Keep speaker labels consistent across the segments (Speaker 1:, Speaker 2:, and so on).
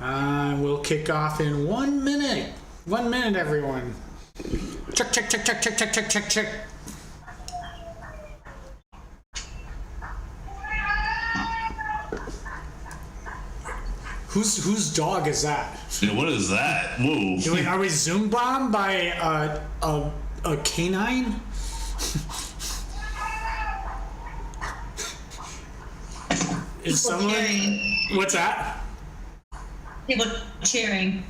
Speaker 1: We'll kick off in 1 minute. 1 minute, everyone. Check, check, check, check, check, check, check, check, check. Whose dog is that?
Speaker 2: Yeah, what is that? Whoa.
Speaker 1: Are we Zoom bombed by a canine? Is someone... What's that?
Speaker 3: People cheering.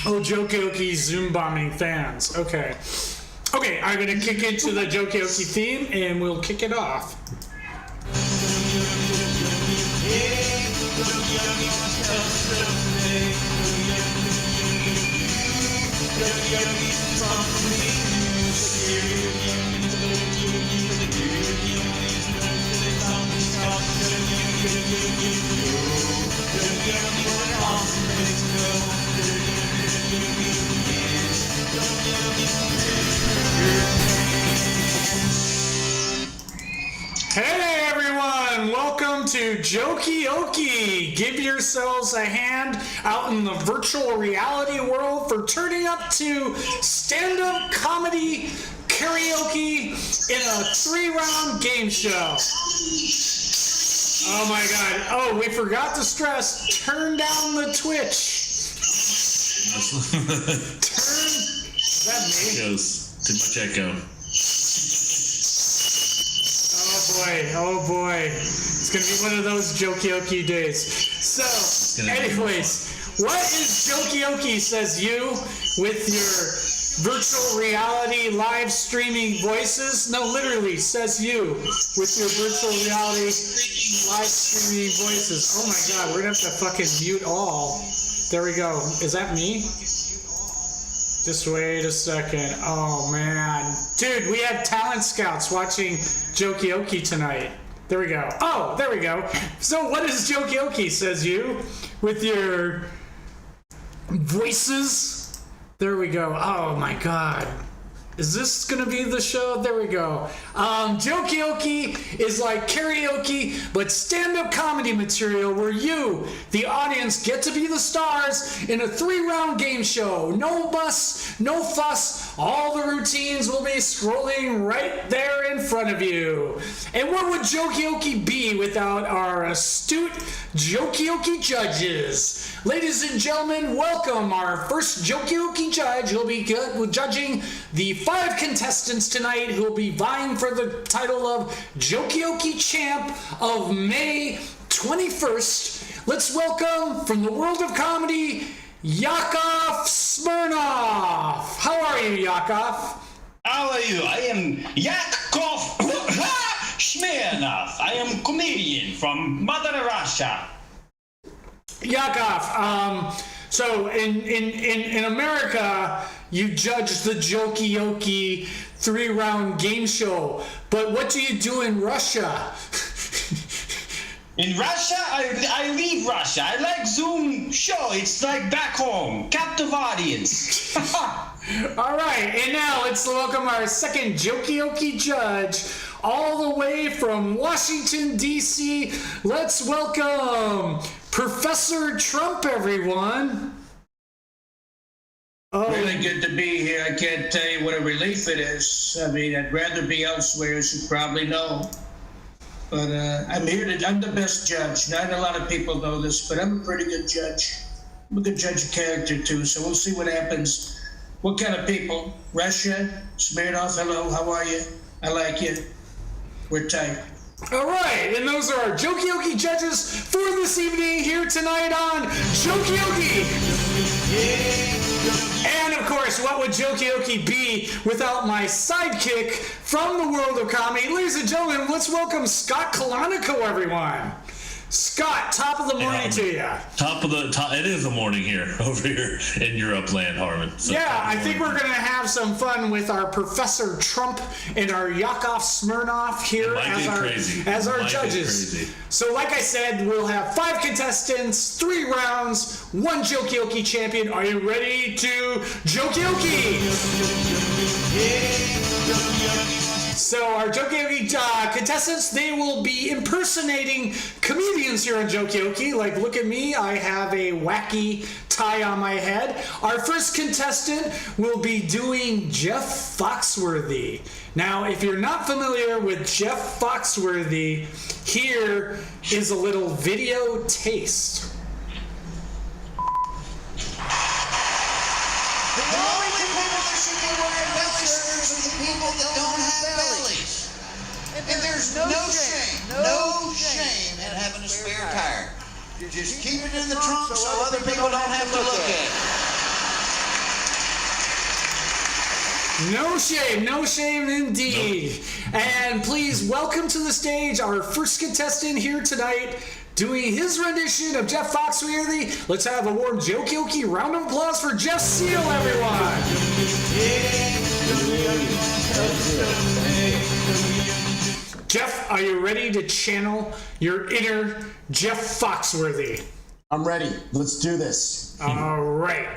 Speaker 1: Oh, Jokioki Zoom bombing fans. Okay. Okay, I'm gonna kick into the Jokioki theme and we'll kick it off. Hey everyone, welcome to Jokioki. Give yourselves a hand out in the virtual reality world for turning up to stand-up comedy karaoke in a 3-round game show. Oh my god. Oh, we forgot to stress, turn down the Twitch. Is that me?
Speaker 2: Echoes. Too much echo.
Speaker 1: Oh boy, it's gonna be one of those Jokioki days. So, anyways, what is Jokioki, says you, with your virtual reality live streaming voices? No, literally, says you, with your virtual reality live streaming voices. Oh my god, we're gonna have to fucking mute all. There we go. Is that me? Just wait a second. Oh man. Dude, we have talent scouts watching Jokioki tonight. There we go. Oh, there we go. So what is Jokioki, says you, with your voices? There we go. Oh my god. Is this gonna be the show? There we go. Jokioki is like karaoke, but stand-up comedy material where you, the audience, get to be the stars in a 3-round game show. No muss, no fuss. All the routines will be scrolling right there in front of you. And what would Jokioki be without our astute Jokioki judges? Ladies and gentlemen, welcome our first Jokioki judge. He'll be judging the 5 contestants tonight who will be vying for the title of Jokioki Champ of May 21st. Let's welcome, from the world of comedy, Yakov Smirnoff. How are you, Yakov?
Speaker 4: How are you? I am Yakov Smirnoff. I am comedian from Mother Russia.
Speaker 1: Yakov, so in America, you judge the Jokioki 3-round game show, but what do you do in Russia?
Speaker 4: In Russia, I leave Russia. I like Zoom show. It's like back home. Captive audience.
Speaker 1: All right, and now let's welcome our second Jokioki judge, all the way from Washington, D.C. Let's welcome Professor Trump, everyone.
Speaker 5: Oh. Really good to be here. I can't tell you what a relief it is. I mean, I'd rather be elsewhere, as you probably know. But I'm here I'm the best judge. Not a lot of people know this, but I'm a pretty good judge. I'm a good judge of character, too, so we'll see what happens. What kind of people? Russia? Smirnoff, hello, how are you? I like you. We're tight.
Speaker 1: All right, and those are our Jokioki judges for this evening here tonight on Jokioki. And of course, what would Jokioki be without my sidekick from the world of comedy? Ladies and gentlemen, let's welcome Scott Kalanico, everyone. Scott, top of the morning to you.
Speaker 2: It is the morning here, over here in Europe land, Harmon. So
Speaker 1: yeah, I think we're going to have some fun with our Professor Trump and our Yakov Smirnoff here as our judges. So like I said, we'll have 5 contestants, 3 rounds, 1 Jokioki champion. Are you ready to Jokioki? So our Jokey contestants, they will be impersonating comedians here on Jokey. Like, look at me, I have a wacky tie on my head. Our first contestant will be doing Jeff Foxworthy. Now, if you're not familiar with Jeff Foxworthy, here is a little video taste.
Speaker 6: People that don't have bellies. And there's no shame in having a spare tire. Just keep it in the trunk so other people don't have to look at it.
Speaker 1: No shame indeed. And please welcome to the stage our first contestant here tonight doing his rendition of Jeff Foxworthy. Let's have a warm Jokey round of applause for Jeff Seal, everyone. Jeff, are you ready to channel your inner Jeff Foxworthy?
Speaker 7: I'm ready. Let's do this.
Speaker 1: All right.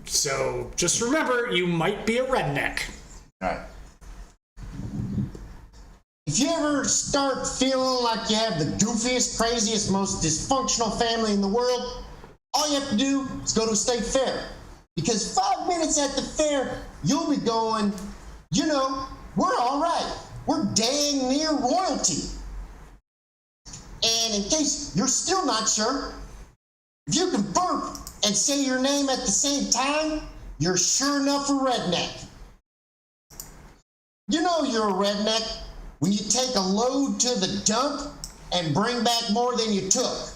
Speaker 1: So just remember, you might be a redneck.
Speaker 7: All right. If you ever start feeling like you have the goofiest, craziest, most dysfunctional family in the world, all you have to do is go to a state fair. Because 5 minutes at the fair, you'll be going, you know, we're all right. We're dang near royalty. And in case you're still not sure, if you can burp and say your name at the same time, you're sure enough a redneck. You know you're a redneck when you take a load to the dump and bring back more than you took.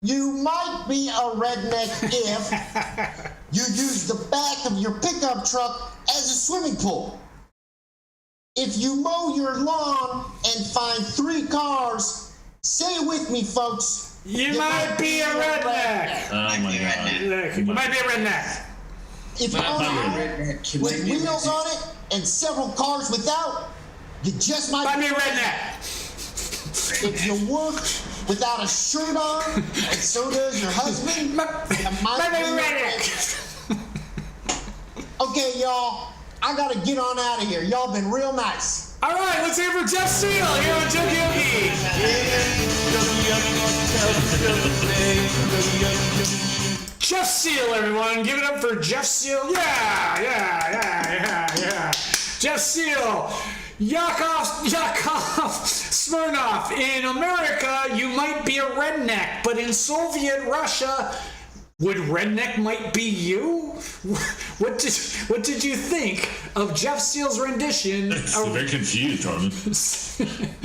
Speaker 7: You might be a redneck if you use the back of your pickup truck as a swimming pool. If you mow your lawn and find 3 cars, say it with me, folks.
Speaker 1: You might be a redneck.
Speaker 2: Oh my god.
Speaker 1: You might be a redneck.
Speaker 7: If you own a car with wheels on it and several cars without, you just might
Speaker 1: be a redneck.
Speaker 7: If you work without a shirt on, and so does your husband, you might be a redneck. Okay, y'all, I gotta get on out of here. Y'all been real nice.
Speaker 1: All right, let's hear for Jeff Seal here on Jokey. Jeff Seal, everyone. Give it up for Jeff Seal. Yeah. Jeff Seal. Yakov Smirnoff. In America, you might be a redneck, but in Soviet Russia, would redneck might be you? What did you think of Jeff Seal's rendition?
Speaker 2: I'm very confused, Harmon.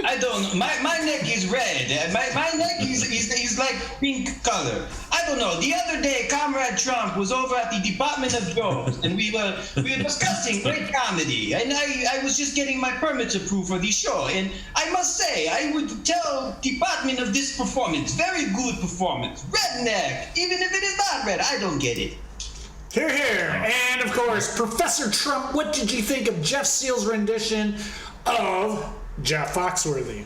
Speaker 4: I don't know. My neck is red. My neck is like pink color. I don't know. The other day, Comrade Trump was over at the Department of Jokes, and we were discussing great comedy. And I was just getting my permits approved for the show. And I must say, I would tell Department of this performance, very good performance. Redneck, even if it is not red. I don't get it.
Speaker 1: Hear, hear. And of course, Professor Trump, what did you think of Jeff Seal's rendition of Jeff Foxworthy?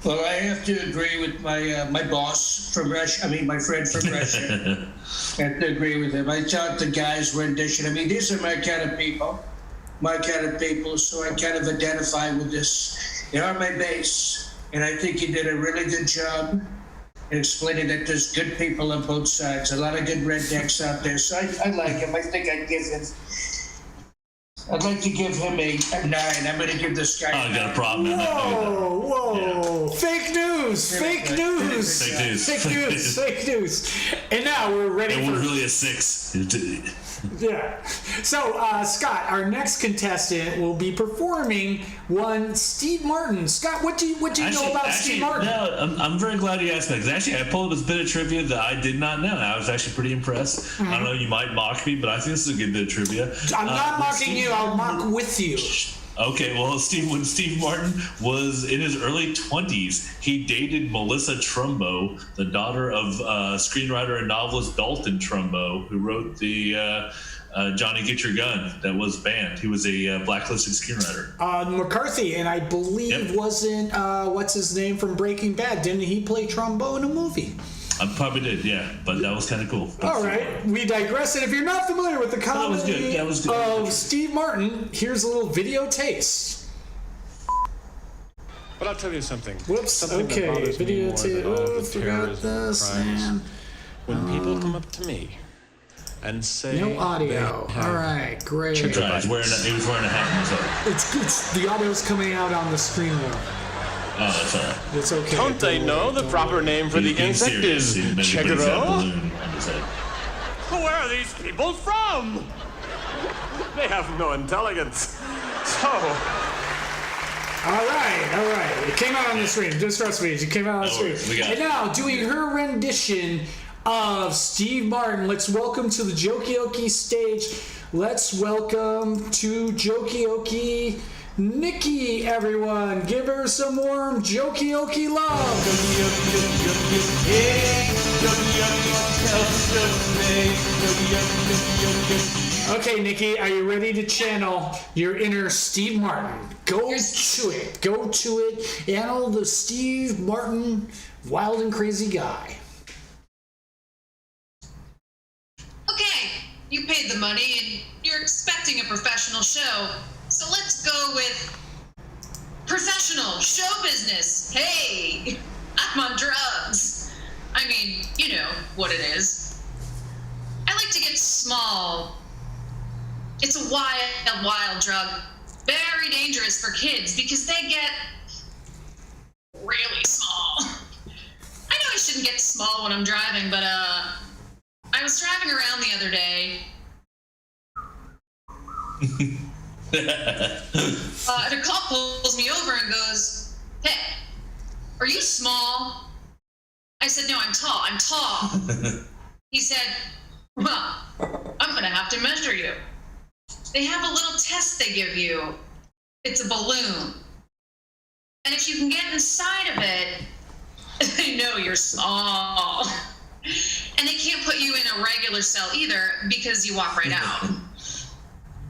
Speaker 5: Well, I have to agree with my boss from Russia. I mean, my friend from Russia. I have to agree with him. I thought the guy's rendition. I mean, these are my kind of people, so I kind of identify with this. They are my base, and I think he did a really good job in explaining that there's good people on both sides. A lot of good rednecks out there, so I like him. I think I'd like to give him a 9. I'm going to give this guy.
Speaker 2: I got a problem.
Speaker 1: Whoa!
Speaker 2: Yeah.
Speaker 1: Fake news! And now we're ready
Speaker 2: It
Speaker 1: for.
Speaker 2: was really a 6.
Speaker 1: Yeah. So, Scott, our next contestant will be performing one Steve Martin. Scott, what do you know about Steve Martin?
Speaker 2: No, I'm very glad you asked that, because actually I pulled up this bit of trivia that I did not know. I was actually pretty impressed. Mm-hmm. I don't know, you might mock me, but I think this is a good bit of trivia.
Speaker 1: I'm not mocking you, I'll mock with you.
Speaker 2: Okay, well, when Steve Martin was in his early 20s, he dated Melissa Trumbo, the daughter of screenwriter and novelist Dalton Trumbo, who wrote the Johnny Get Your Gun that was banned. He was a blacklisted screenwriter.
Speaker 1: McCarthy, and I believe wasn't, what's his name from Breaking Bad? Didn't he play Trumbo in a movie?
Speaker 2: I probably did, yeah, but that was kind of cool.
Speaker 1: All right, we digress. And if you're not familiar with the
Speaker 2: was good.
Speaker 1: comedy
Speaker 2: That was good.
Speaker 1: of Steve Martin, here's a little video taste.
Speaker 8: But I'll tell you something.
Speaker 1: Whoops.
Speaker 8: Something that
Speaker 1: Okay,
Speaker 8: bothers me
Speaker 1: video
Speaker 8: more
Speaker 1: tape.
Speaker 8: than all
Speaker 1: Oh,
Speaker 8: the
Speaker 1: forgot
Speaker 8: terrorism and
Speaker 1: this.
Speaker 8: crimes.
Speaker 1: Man.
Speaker 8: When people come up to me and say
Speaker 1: No audio.
Speaker 8: they have
Speaker 1: All right, great.
Speaker 2: Right, he was wearing a hat. So.
Speaker 1: It's the audio's coming out on the screen though.
Speaker 2: Oh, that's all right.
Speaker 1: It's okay.
Speaker 8: Don't they know the proper name for the
Speaker 2: He's being
Speaker 8: insect
Speaker 2: serious.
Speaker 8: is
Speaker 2: He meant to put his hat
Speaker 8: Chegaro?
Speaker 2: balloon on his head.
Speaker 8: Where are these people from? They have no intelligence. So,
Speaker 1: All right. It came out on the screen. Just trust me, it came out on the
Speaker 2: No
Speaker 1: screen.
Speaker 2: worries, we got
Speaker 1: And
Speaker 2: it.
Speaker 1: now, doing her rendition of Steve Martin, let's welcome to the Jokioki stage. Let's welcome to Jokioki Nikki, everyone. Give her some warm Jokioki love. Okay, Nikki, are you ready to channel your inner Steve Martin? Go to it. Go to it. Channel the Steve Martin wild and crazy guy.
Speaker 9: Okay, you paid the money and you're expecting a professional show, so let's go with professional show business. Hey, I'm on drugs. I mean, you know what it is. I like to get small. It's a wild drug. Very dangerous for kids because they get really small. I know I shouldn't get small when I'm driving, but I was driving around the other day. And a cop pulls me over and goes, "Hey, are you small?" I said, "No, I'm tall. I'm tall." He said, "Well, I'm gonna have to measure you." They have a little test they give you. It's a balloon. And if you can get inside of it, they know you're small. And they can't put you in a regular cell either because you walk right out.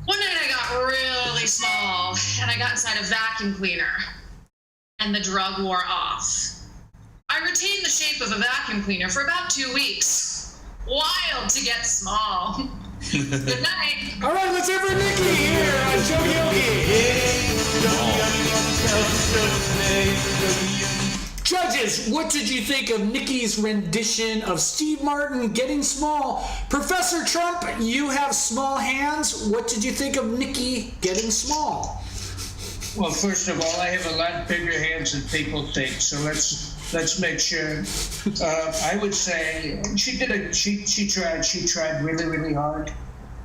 Speaker 9: One night I got really small and I got inside a vacuum cleaner and the drug wore off. I retained the shape of a vacuum cleaner for about 2 weeks. Wild to get small. Good night.
Speaker 1: All right, let's hear for Nikki here on Jokioki. Judges, what did you think of Nikki's rendition of Steve Martin getting small? Professor Trump, you have small hands. What did you think of Nikki getting small?
Speaker 5: Well, first of all, I have a lot bigger hands than people think, so let's make sure. I would say she tried really hard.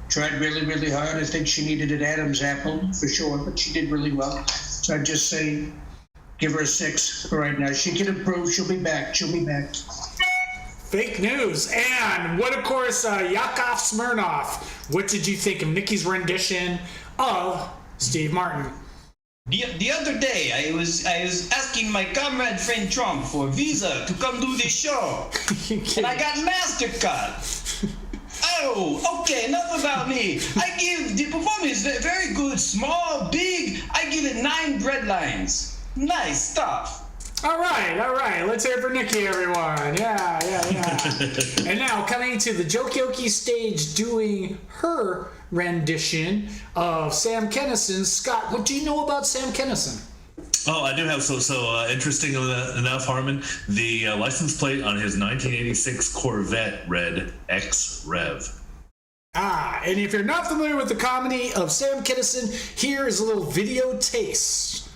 Speaker 5: Tried really hard. I think she needed an Adam's apple for sure, but she did really well. So I'd just say give her a 6 for right now. She can improve. She'll be back.
Speaker 1: Fake news. And what, of course, Yakov Smirnoff. What did you think of Nikki's rendition of Steve Martin?
Speaker 4: The other day, I was asking my comrade friend Trump for a visa to come do this show, and I got MasterCard. Oh, okay, enough about me. I give the performance very good, small, big. I give it 9 bread lines. Nice stuff.
Speaker 1: All right. Let's hear it for Nikki, everyone. Yeah. And now, coming to the Jokioki stage, doing her rendition of Sam Kinison. Scott, what do you know about Sam Kinison?
Speaker 2: Oh, I do have so interesting enough, Harmon. The license plate on his 1986 Corvette read X-Rev.
Speaker 1: And if you're not familiar with the comedy of Sam Kinison, here is a little video taste.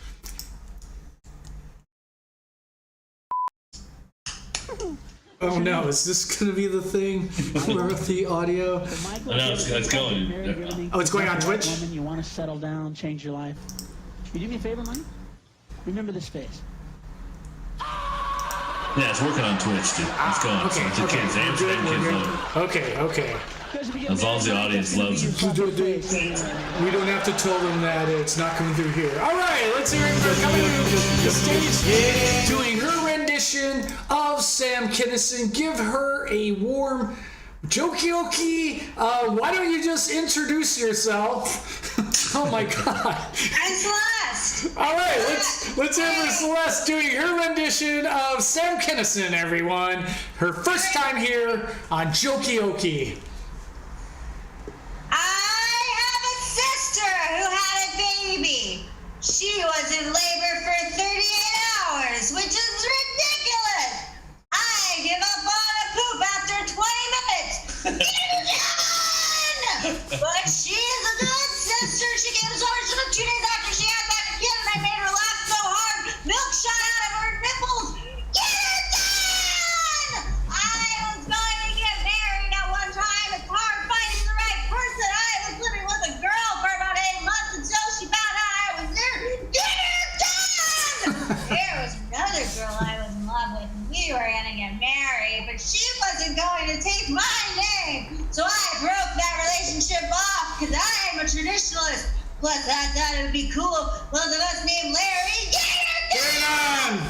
Speaker 1: Oh no, is this gonna be the thing with the audio?
Speaker 2: I know, it's going.
Speaker 1: Oh, it's going on Twitch?
Speaker 10: You want to settle down, change your life. You do me a favor, money? Remember this face.
Speaker 2: Yeah, it's working on Twitch, dude. It's going.
Speaker 1: Okay.
Speaker 2: The kids, Amsterdam kids love it.
Speaker 1: Okay.
Speaker 2: As long as the audience loves it.
Speaker 1: We don't have to tell them that it's not coming through here. All right, let's hear it for coming to the stage, doing her rendition of Sam Kinison. Give her a warm Jokioki. Why don't you just introduce yourself? Oh my God.
Speaker 3: I'm Celeste.
Speaker 1: All right, let's hear for Celeste doing her rendition of Sam Kinison, everyone. Her first time here on Jokey Okie.
Speaker 3: I have a sister who had a baby. She was in labor for 38 hours, which is ridiculous. I give up on a poop after 20 minutes. But she is a good sister. She gave us ours 2 days after she had that kid, and I made her laugh so hard, milk shot out of her nipples. Get it done! I was going to get married at one time. It's hard finding the right person. I was living with a girl for about 8 months until she found out I was there. Get it done! There was another girl I was in love with, and we were going to get married, but she wasn't going to take my name. So I broke that relationship off because I'm a traditionalist. Plus, I thought it would be cool. Both of us named Larry. Get it done!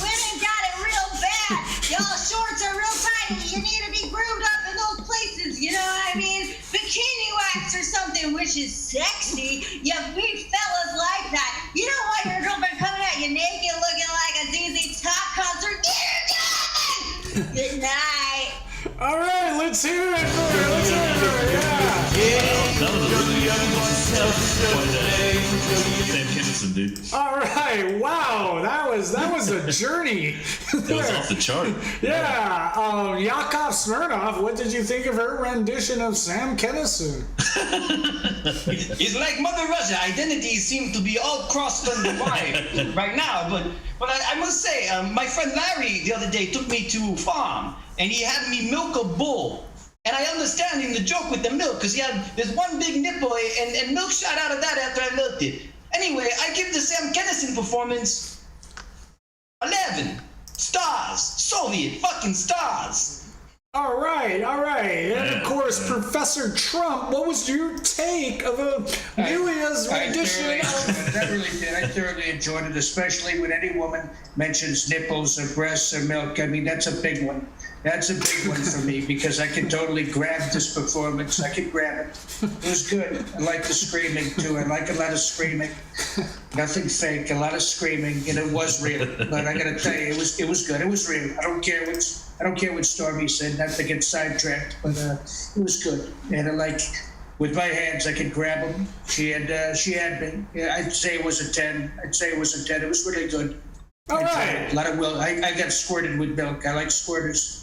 Speaker 3: Women got it real bad. Y'all shorts are real tiny. You need to be groomed up in those places. You know what I mean? Bikini wax or something, which is sexy. You big fellas like that. You don't want your girlfriend coming at you naked looking like a ZZ Top concert. Get it done! Good night.
Speaker 1: All right, let's hear it for her. Let's hear it for her.
Speaker 2: Sam Kinison, dude.
Speaker 1: All right, wow, that was a journey.
Speaker 2: It was off the chart.
Speaker 1: Yeah, Yakov Smirnoff, what did you think of her rendition of Sam Kinison?
Speaker 4: It's like Mother Russia. Identities seem to be all crossed and divided right now. But I must say, my friend Larry the other day took me to a farm, and he had me milk a bull. And I understand him the joke with the milk, because he had this one big nipple, and milk shot out of that after I milked it. Anyway, I give the Sam Kinison performance 11 stars. Soviet fucking stars.
Speaker 1: All right. And of course, Professor Trump, what was your take of Amelia's rendition of...
Speaker 5: I thoroughly enjoyed it, especially when any woman mentions nipples or breasts or milk. I mean, that's a big one. That's a big one for me because I can totally grab this performance. I can grab it. It was good. I like the screaming too. I like a lot of screaming. Nothing fake. A lot of screaming, and it was real. But I gotta tell you, it was good. It was real. I don't care what Stormy said. Not to get sidetracked, but it was good. And I like, with my hands, I could grab them. She had me. Yeah, I'd say it was a 10. It was really good.
Speaker 1: All right.
Speaker 5: A lot of will. I got squirted with milk. I like squirters.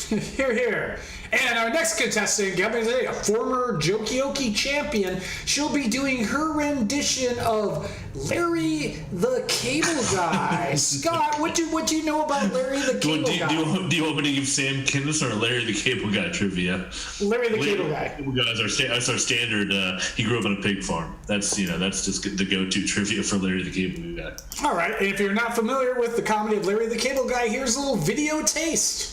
Speaker 1: Here. And our next contestant, a former Jokey Okie champion, she'll be doing her rendition of Larry the Cable Guy. Scott, what do you know about Larry the Cable Guy?
Speaker 2: Do you want me to give Sam Kinison or Larry the Cable Guy trivia?
Speaker 1: Larry the Cable Guy.
Speaker 2: Cable Guy is our standard. He grew up on a pig farm. That's just the go-to trivia for Larry the Cable Guy.
Speaker 1: All right. And if you're not familiar with the comedy of Larry the Cable Guy, here's a little video taste.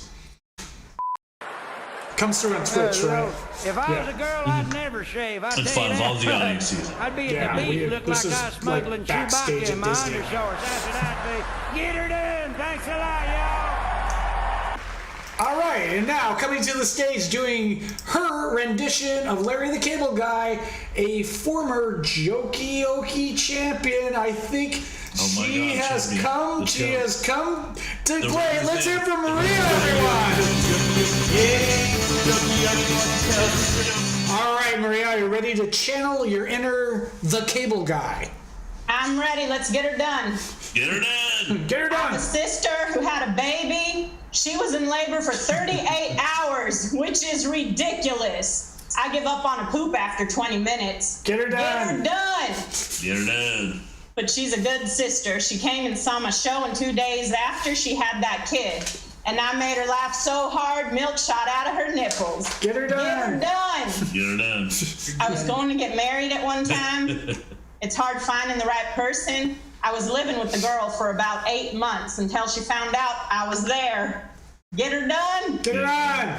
Speaker 1: Comes through on Twitch, right?
Speaker 11: If I was a girl, I'd never shave. I'd
Speaker 2: It's fun. All the audience sees.
Speaker 11: I'd be at the beach, look like I was smuggling Chewbacca in my undershorts. That's what I'd be. Get her done. Thanks a lot, y'all.
Speaker 1: All right, and now coming to the stage doing her rendition of Larry the Cable Guy, a former Jokey Okie champion. I think she has come to play. Let's hear from Maria, everyone. All right, Maria, are you ready to channel your inner the Cable Guy?
Speaker 12: I'm ready. Let's get her done.
Speaker 2: Get her done.
Speaker 1: Get her done.
Speaker 12: I have a sister who had a baby. She was in labor for 38 hours, which is ridiculous. I give up on a poop after 20 minutes.
Speaker 1: Get her done.
Speaker 12: Get her done.
Speaker 2: Get her done.
Speaker 12: But she's a good sister. She came and saw my show, and 2 days after she had that kid. And I made her laugh so hard, milk shot out of her nipples.
Speaker 1: Get her done.
Speaker 12: Get her done.
Speaker 2: Get her done.
Speaker 12: I was going to get married at one time. It's hard finding the right person. I was living with the girl for about 8 months until she found out I was there. Get her done.
Speaker 1: Get her done.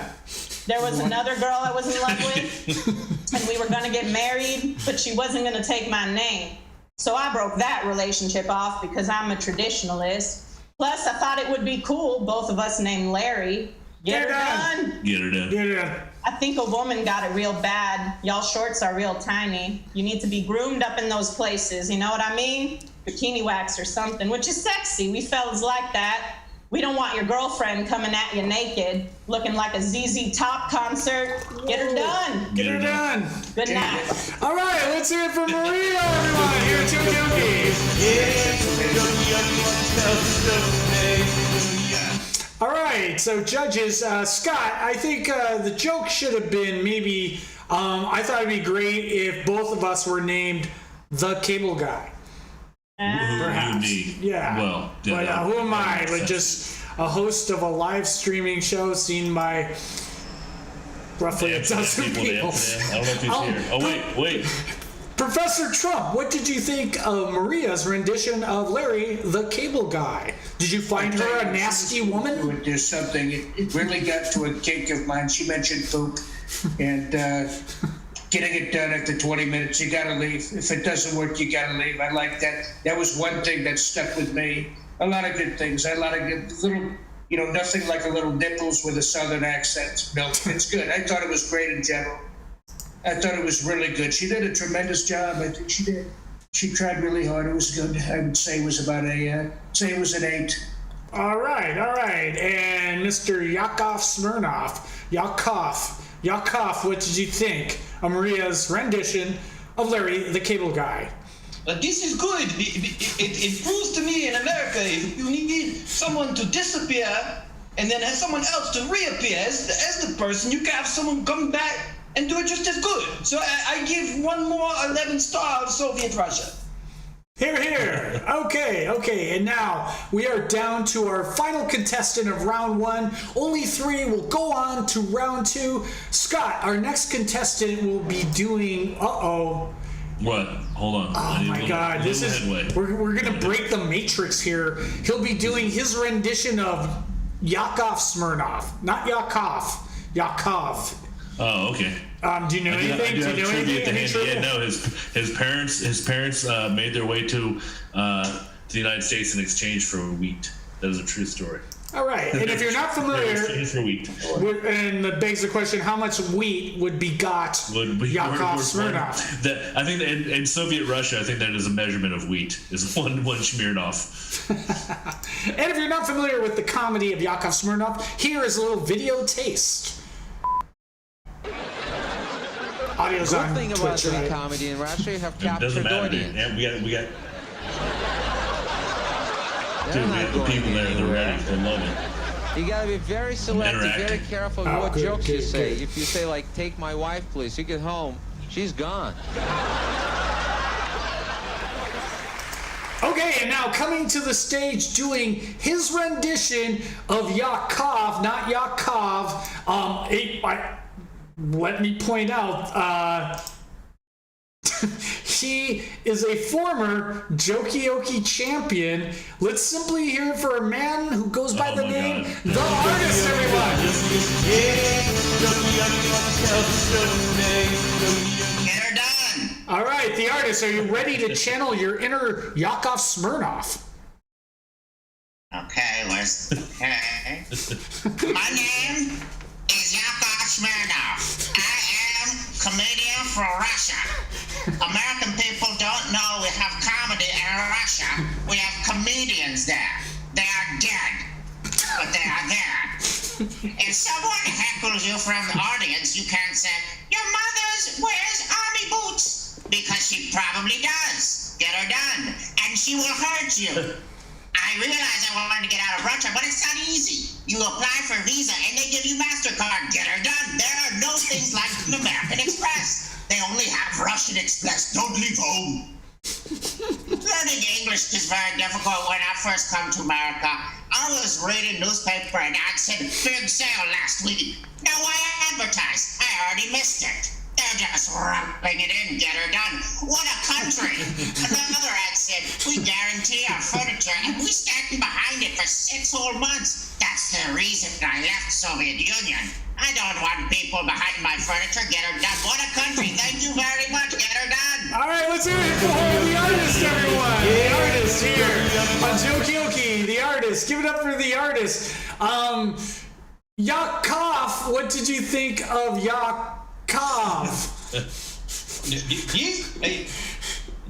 Speaker 12: There was another girl I was in love with, and we were going to get married, but she wasn't going to take my name. So I broke that relationship off because I'm a traditionalist. Plus, I thought it would be cool, both of us named Larry. Get her done.
Speaker 2: Get her done.
Speaker 1: Get her done.
Speaker 12: I think a woman got it real bad. Y'all shorts are real tiny. You need to be groomed up in those places. You know what I mean? Bikini wax or something, which is sexy. We fellas like that. We don't want your girlfriend coming at you naked, looking like a ZZ Top concert. Get her done.
Speaker 1: Get her done.
Speaker 12: Good night.
Speaker 1: All right, let's hear it from Maria, everyone. Here at Joke. All right, so judges, Scott, I think the joke should have been maybe, I thought it'd be great if both of us were named the cable guy. Perhaps. Yeah.
Speaker 2: Well,
Speaker 1: but who am I? But just a host of a live streaming show seen by roughly a dozen people.
Speaker 2: I don't know if he's here. Oh, wait.
Speaker 1: Professor Trump, what did you think of Maria's rendition of Larry the Cable Guy? Did you find her a nasty woman?
Speaker 5: There's something, it really got to a kink of mine. She mentioned poop and getting it done after 20 minutes. You gotta leave. If it doesn't work, you gotta leave. I like that. That was one thing that stuck with me. A lot of good things. A lot of good little, nothing like a little nipples with a southern accent. No, it's good. I thought it was great in general. I thought it was really good. She did a tremendous job. I think she did. She tried really hard. It was good. I would say it was about it was an 8.
Speaker 1: All right. And Mr. Yakov Smirnoff. Yakov, what did you think of Maria's rendition of Larry the Cable Guy?
Speaker 4: This is good. It proves to me in America, if you need someone to disappear and then have someone else to reappear as the person, you can have someone come back and do it just as good. So I give one more 11 star of Soviet Russia.
Speaker 1: Here. Okay. And now we are down to our final contestant of round 1. Only 3 will go on to round 2. Scott, our next contestant will be doing.
Speaker 2: What? Hold on.
Speaker 1: Oh my God! This is we're gonna break the matrix here. He'll be doing his rendition of Yakov Smirnoff, not Yakov.
Speaker 2: Oh, okay.
Speaker 1: Do you know anything? Do you know anything?
Speaker 2: Yeah, no. His parents made their way to the United States in exchange for wheat. That is a true story.
Speaker 1: All right, and if you're not familiar, and that begs the question, how much wheat would begot Yakov Smirnoff?
Speaker 2: I think that in Soviet Russia, I think that is a measurement of wheat, is one Smirnoff.
Speaker 1: And if you're not familiar with the comedy of Yakov Smirnoff, here is a little video taste. Audio's on
Speaker 13: thing
Speaker 1: Twitch,
Speaker 13: about doing
Speaker 1: right?
Speaker 13: comedy in Russia, you have
Speaker 2: It doesn't
Speaker 13: captured
Speaker 2: matter,
Speaker 13: audience.
Speaker 2: dude. We got Dude, we have the people there. They're ready. They love it.
Speaker 13: You gotta be very selective, very careful with what jokes you say. If you say, like, take my wife, please, you get home, she's gone.
Speaker 1: Okay, and now coming to the stage doing his rendition of Yakov, not Yakov. Let me point out, he is a former Jokioki champion. Let's simply hear it for a man who goes by the name The Artist, everyone.
Speaker 6: Get her done.
Speaker 1: All right, The Artist, are you ready to channel your inner Yakov Smirnoff?
Speaker 6: Okay. My name is Yakov Smirnoff. I am comedian from Russia. American people don't know we have comedy in Russia. We have comedians there. They are dead, but they are there. If someone heckles you from the audience, you can't say, your mother wears army boots, because she probably does. Get her done, and she will hurt you. I realize I wanted to get out of Russia, but it's not easy. You apply for a visa and they give you MasterCard. Get her done. There are no things like American Express. They only have Russian Express. Don't leave home. Learning English is very difficult. When I first come to America, I was reading newspaper and I said, big sale last week. Now why advertise? I already missed it. They're just rumping it in, get her done. What a country. Another ad said, we guarantee our furniture and we stand behind it for 6 whole months. That's the reason I left Soviet Union. I don't want people behind my furniture. Get her done. What a country. Thank you very much. Get her done.
Speaker 1: All right, let's hear it for The Artist, everyone. The Artist here on Jokioki, The Artist. Give it up for The Artist. Yakov, what did you think of Yakov?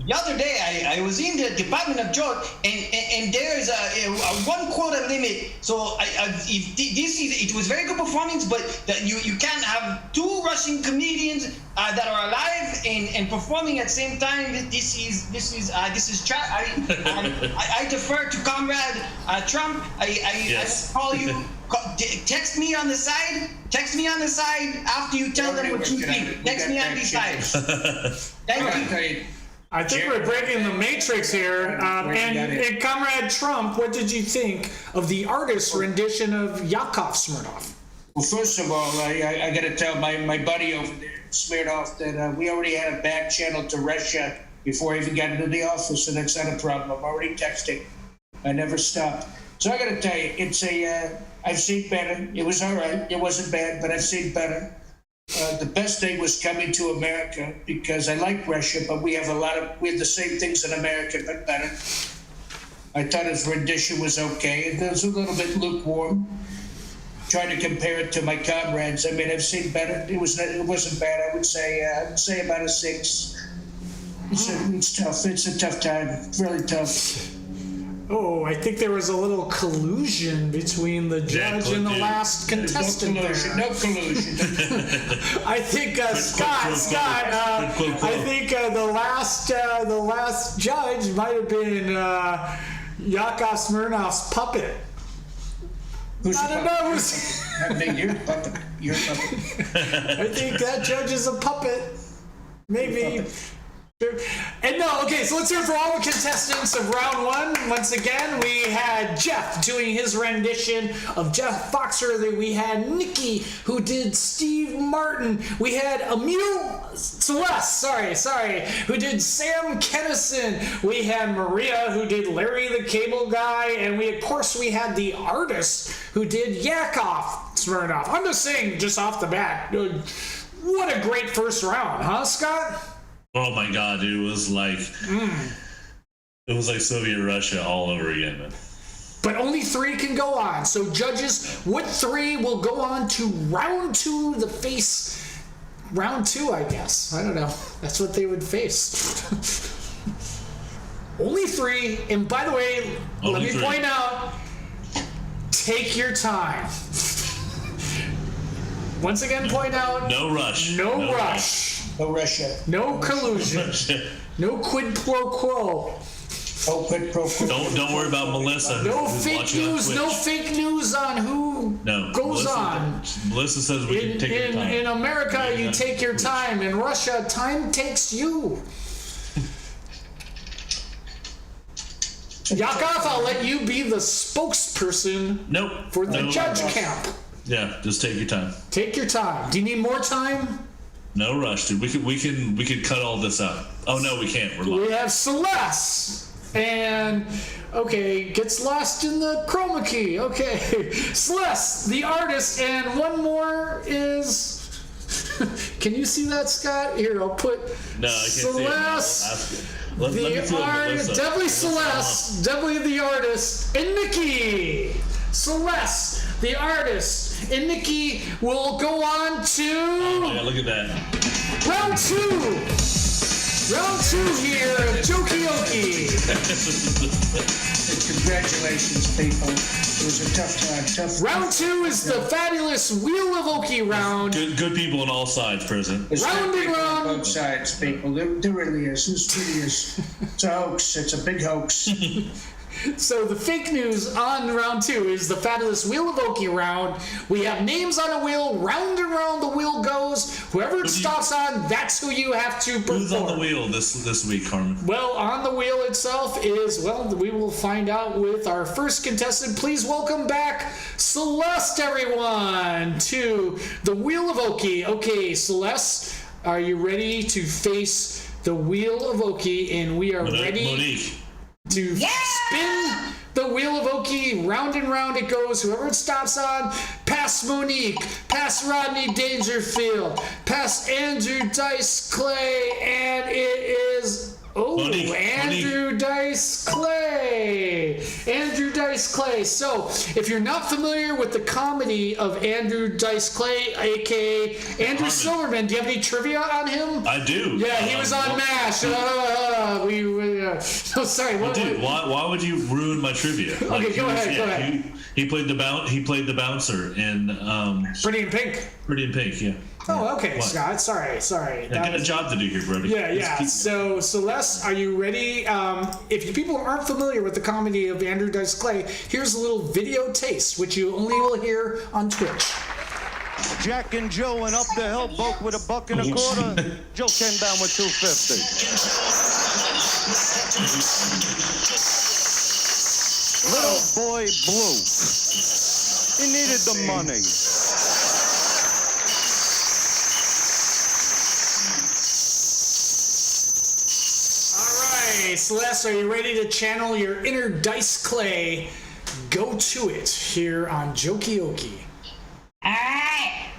Speaker 4: The other day, I was in the Department of Joke, and there's a one quota limit. So it was very good performance, but you can't have two Russian comedians that are alive and performing at the same time. This is I defer to Comrade Trump.
Speaker 2: Yes.
Speaker 4: I call you. Text me on the side. Text me on the side after you tell them what you think. Text me on the side. Thank you.
Speaker 1: I think we're breaking the matrix here. And Comrade Trump, what did you think of the artist's rendition of Yakov Smirnoff?
Speaker 5: Well, first of all, I got to tell my buddy over there, Smirnoff, that we already had a back channel to Russia before I even got into the office, so that's not a problem. I'm already texting. I never stopped. So I got to tell you, it's I've seen better. It was all right. It wasn't bad, but I've seen better. The best thing was coming to America because I like Russia, but we have the same things in America, but better. I thought his rendition was okay. It was a little bit lukewarm. Trying to compare it to my comrades, I mean, I've seen better. It wasn't bad. I would say about a 6. It's tough. It's a tough time. Really tough.
Speaker 1: Oh, I think there was a little collusion between the judge and the last contestant there.
Speaker 5: No collusion.
Speaker 1: I think Scott. I think the last judge might have been Yakov Smirnoff's puppet.
Speaker 5: Who's
Speaker 1: I don't know.
Speaker 5: I think you're a puppet. You're a puppet.
Speaker 1: I think that judge is a puppet. Maybe. And no, okay, so let's hear for all the contestants of round 1. Once again, we had Jeff doing his rendition of Jeff Foxer. We had Nikki, who did Steve Martin. We had Emile Celeste, who did Sam Kennison. We had Maria, who did Larry the Cable Guy. And we had the artist who did Yakov Smirnoff. I'm just saying, just off the bat, what a great first round, huh, Scott?
Speaker 2: Oh my God, it was like Soviet Russia all over again, man.
Speaker 1: But only 3 can go on. So judges, what 3 will go on to round 2? Round 2, I guess. I don't know. That's what they would face. Only 3. And by the way, let me point out, take your time. Once again, point out.
Speaker 2: No rush.
Speaker 1: No rush.
Speaker 5: No Russia.
Speaker 1: No collusion. No quid pro quo.
Speaker 5: No quid pro quo.
Speaker 2: Don't worry about Melissa.
Speaker 1: No fake news. No fake news on who goes on.
Speaker 2: Melissa says we can take your time.
Speaker 1: In America, you take your time. In Russia, time takes you. Yakov, I'll let you be the spokesperson for the judge camp.
Speaker 2: Yeah, just take your time.
Speaker 1: Take your time. Do you need more time?
Speaker 2: No rush, dude. We can cut all this out. Oh no, we can't. We're lost.
Speaker 1: We have Celeste, and gets lost in the chroma key. Okay, Celeste, the artist, and one more is. Can you see that, Scott? Here, I'll put.
Speaker 2: No, I can't
Speaker 1: Celeste.
Speaker 2: See it.
Speaker 1: Definitely Celeste, definitely the artist, and Nikki. Celeste, the artist, and Nikki will go on to.
Speaker 2: Oh yeah, look at that.
Speaker 1: Round 2. Round 2 here, Jokioki.
Speaker 5: Congratulations, people. It was a tough time.
Speaker 1: Round 2 is the fabulous Wheel of Oki round.
Speaker 2: Good people on all sides present.
Speaker 1: Round and round.
Speaker 5: Both sides, people. There really is. This really is. It's a hoax. It's a big hoax.
Speaker 1: So the fake news on round 2 is the fabulous Wheel of Oki round. We have names on a wheel. Round and round the wheel goes. Whoever it stops on, that's who you have to perform.
Speaker 2: Who's on the wheel this week, Carmen?
Speaker 1: Well, on the wheel itself is, we will find out with our first contestant. Please welcome back Celeste, everyone, to the Wheel of Oki. Okay, Celeste, are you ready to face the Wheel of Oki? And we are ready.
Speaker 2: Monique.
Speaker 1: To spin the Wheel of Oki, round and round it goes. Whoever it stops on, past Monique, past Rodney Dangerfield, past Andrew Dice Clay, and it is Andrew Dice Clay. Andrew Dice Clay. So, if you're not familiar with the comedy of Andrew Dice Clay, aka Andrew Silverman, do you have any trivia on him?
Speaker 2: I do.
Speaker 1: Yeah, he was on MASH. Oh, sorry.
Speaker 2: Dude, why would you ruin my trivia? Like,
Speaker 1: Okay, go ahead.
Speaker 2: He played the bouncer in
Speaker 1: Pretty in Pink.
Speaker 2: Pretty in Pink, yeah.
Speaker 1: Oh, okay,
Speaker 2: What?
Speaker 1: Scott. Sorry.
Speaker 2: I got a job to do here, Brody.
Speaker 1: Yeah. So, Celeste, are you ready? If you people aren't familiar with the comedy of Andrew Dice Clay, here's a little video taste, which you only will hear on Twitch.
Speaker 11: Jack and Joe went up the hill, both with $1.25. Joe came down with $2.50. Little boy Blue, he needed the money.
Speaker 1: Celeste, are you ready to channel your inner Dice Clay? Go to it here on Jokey-Okie.
Speaker 3: Alright.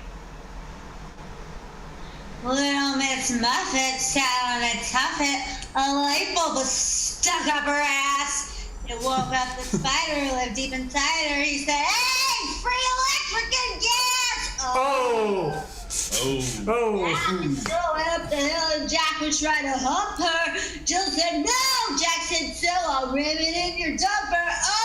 Speaker 3: Little Miss Muffet sat on a tuffet. A light bulb was stuck up her ass. It woke up the spider who lived deep inside her. He said, "Hey, free electric and gas!"
Speaker 1: Oh!
Speaker 3: Jill went up the hill and Jack was trying to hump her. Jill said, "No!" Jack said, "So I'll ram it in your dumper." Oh!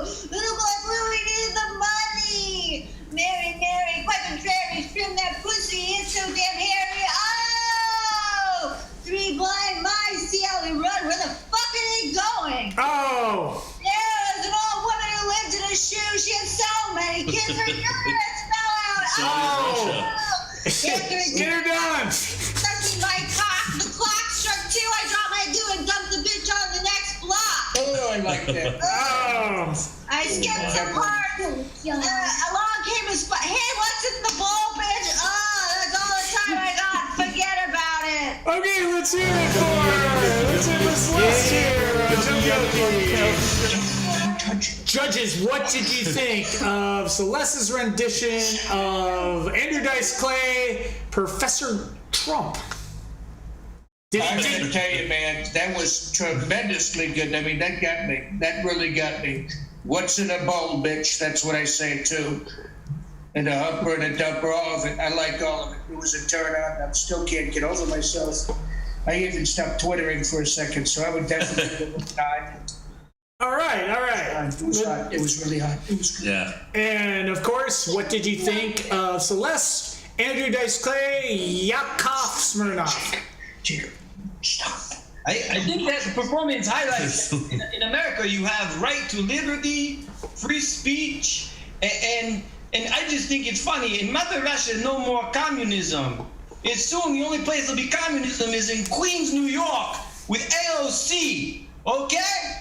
Speaker 3: Little boy Blue, we need the money. Mary, quite contrary, trim that pussy. It's so damn hairy. Oh! Three blind mice, see how we run. Where the fuck are they going?
Speaker 1: Oh!
Speaker 3: There was an old woman who lived in a shoe. She had so many kids. Her uterus fell out.
Speaker 1: Oh! Get her done!
Speaker 3: Sucking my cock. The clock struck 2. I dropped my do and dumped the bitch on the next block.
Speaker 5: Oh, I like that.
Speaker 1: Oh!
Speaker 3: I skipped some parts. Along came a spot. Hey, what's in the bowl, bitch? Oh, that's all the time I got. Forget about it.
Speaker 1: Okay, let's hear it for Celeste here. Judges, what did you think of Celeste's rendition of Andrew Dice Clay, Professor Trump?
Speaker 5: I gotta tell you, man, that was tremendously good. I mean, that got me. That really got me. What's in a bowl, bitch? That's what I say too. And a humper and a dumper, all of it. I like all of it. It was a turn on. I still can't get over myself. I even stopped twittering for a second, so I would definitely give it time.
Speaker 1: All right.
Speaker 5: It was hot. It was really hot. It was good.
Speaker 2: Yeah.
Speaker 1: And of course, what did you think of Celeste, Andrew Dice Clay, Yakov Smirnoff?
Speaker 5: Stop.
Speaker 4: I think that the performance highlights in America you have right to liberty, free speech, and I just think it's funny. In Mother Russia, no more communism. It's soon the only place there'll be communism is in Queens, New York, with AOC. Okay?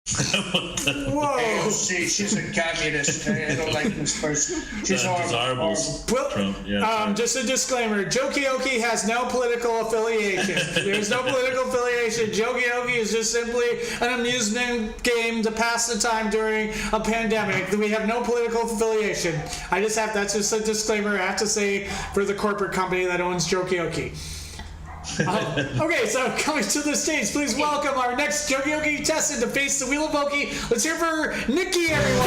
Speaker 1: Whoa!
Speaker 5: AOC, she's a communist. I don't like this person. She's horrible.
Speaker 2: Trump. Yeah,
Speaker 1: just a disclaimer: Jokey-Okie has no political affiliation. There's no political affiliation. Jokey-Okie is just simply an amusement game to pass the time during a pandemic. We have no political affiliation. That's just a disclaimer I have to say for the corporate company that owns Jokey-Okie. Okay, so coming to the stage, please welcome our next Jokey-Okie contestant to face the Wheel of Okie. Let's hear for Nikki, everyone!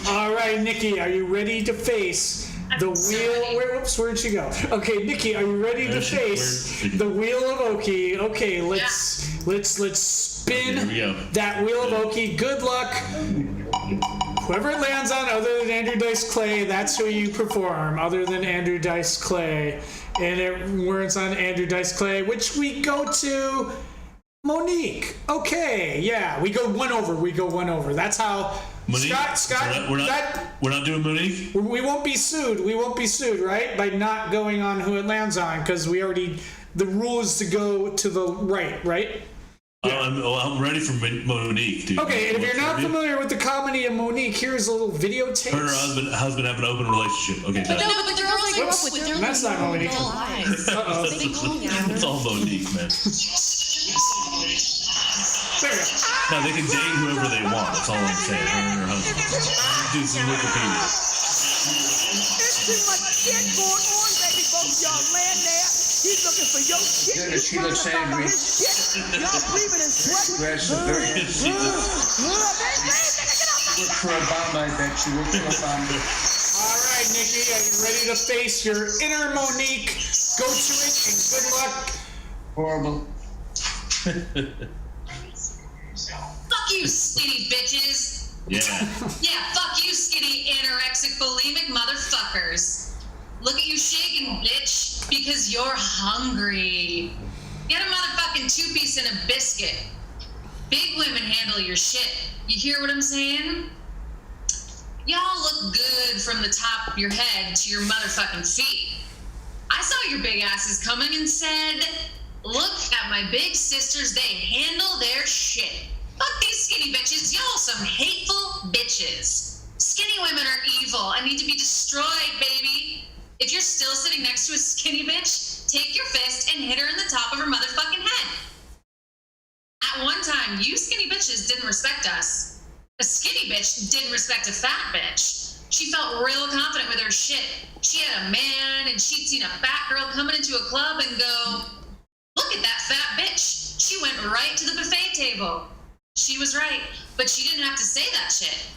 Speaker 1: All right, Nikki, are you ready to face the wheel? Where'd she go? Okay, Nikki, are you ready to face the Wheel of Okie? Okay, let's spin that Wheel of Okie. Good luck. Whoever it lands on, other than Andrew Dice Clay, that's who you perform, other than Andrew Dice Clay. And it works on Andrew Dice Clay, which we go to Monique. Okay, yeah, we go one over. That's how
Speaker 2: Monique,
Speaker 1: Scott,
Speaker 2: we're not doing Monique?
Speaker 1: We won't be sued, right? By not going on who it lands on, because the rule is to go to the right? Yeah.
Speaker 2: I'm ready for Monique, dude.
Speaker 1: Okay, and if you're not familiar with the comedy of Monique, here's a little video tape.
Speaker 2: Her and her husband have an open relationship. Okay, done.
Speaker 9: No, but the girls I grew up with, they're
Speaker 1: That's not Monique.
Speaker 9: Uh-oh.
Speaker 2: It's all Monique, man. No, they can date whoever they want. That's all I'm saying. Her and her husband. Do some Wikipedia.
Speaker 11: There's too much shit going on, baby. Both y'all land there. He's looking for your shit.
Speaker 5: Good,
Speaker 11: He's
Speaker 5: she
Speaker 11: trying
Speaker 5: looks
Speaker 11: to talk about
Speaker 5: angry.
Speaker 11: his shit. Y'all breathing and sweating.
Speaker 5: Grass is very Work for Obama, I bet you. Work for Obama.
Speaker 1: All right, Nikki, are you ready to face your inner Monique? Go to it and good luck.
Speaker 5: Horrible.
Speaker 9: Fuck you, skinny bitches.
Speaker 2: Yeah.
Speaker 9: Yeah, fuck you, skinny anorexic bulimic motherfuckers. Look at you shaking, bitch, because you're hungry. Get a motherfucking 2-piece and a biscuit. Big women handle your shit. You hear what I'm saying? Y'all look good from the top of your head to your motherfucking feet. I saw your big asses coming and said, look at my big sisters, they handle their shit. Fuck these skinny bitches, y'all some hateful bitches. Skinny women are evil and need to be destroyed, baby. If you're still sitting next to a skinny bitch, take your fist and hit her in the top of her motherfucking head. At one time, you skinny bitches didn't respect us. A skinny bitch didn't respect a fat bitch. She felt real confident with her shit. She had a man and she'd seen a fat girl coming into a club and go, look at that fat bitch. She went right to the buffet table. She was right, but she didn't have to say that shit.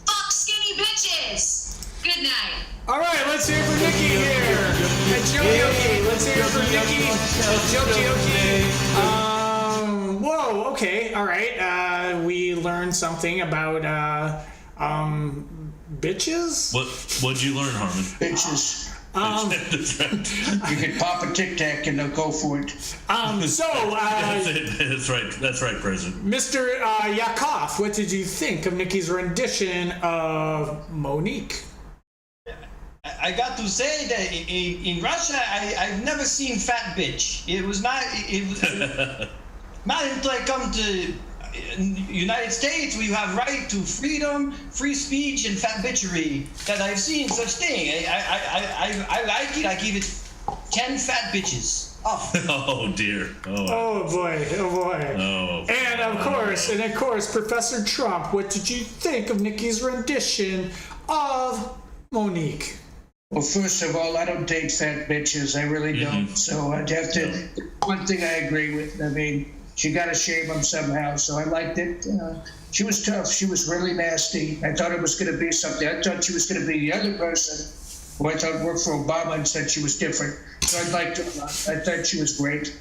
Speaker 9: Fuck skinny bitches. Good night.
Speaker 1: All right, let's hear for Nikki here. And Jokioki. Let's hear for Nikki and Jokioki. Whoa, okay, all right. We learned something about bitches.
Speaker 2: What'd you learn, Harmon?
Speaker 5: Bitches.
Speaker 2: That's right.
Speaker 5: You can pop a Tic Tac and they'll go for it.
Speaker 2: That's right, President.
Speaker 1: Mr. Yakov, what did you think of Nikki's rendition of Monique?
Speaker 4: I got to say that in Russia, I've never seen fat bitch. It was not until I come to United States where you have right to freedom, free speech, and fat bitchery that I've seen such thing. I like it. I give it 10 fat bitches.
Speaker 2: Oh dear.
Speaker 1: Oh boy.
Speaker 2: Oh.
Speaker 1: And of course, Professor Trump, what did you think of Nikki's rendition of Monique?
Speaker 5: Well, first of all, I don't date fat bitches. I really don't. So I'd have to. One thing I agree with. I mean, she got to shame them somehow. So I liked it. She was tough. She was really nasty. I thought it was going to be something. I thought she was going to be the other person who I thought worked for Obama and said she was different. So I liked her a lot. I thought she was great.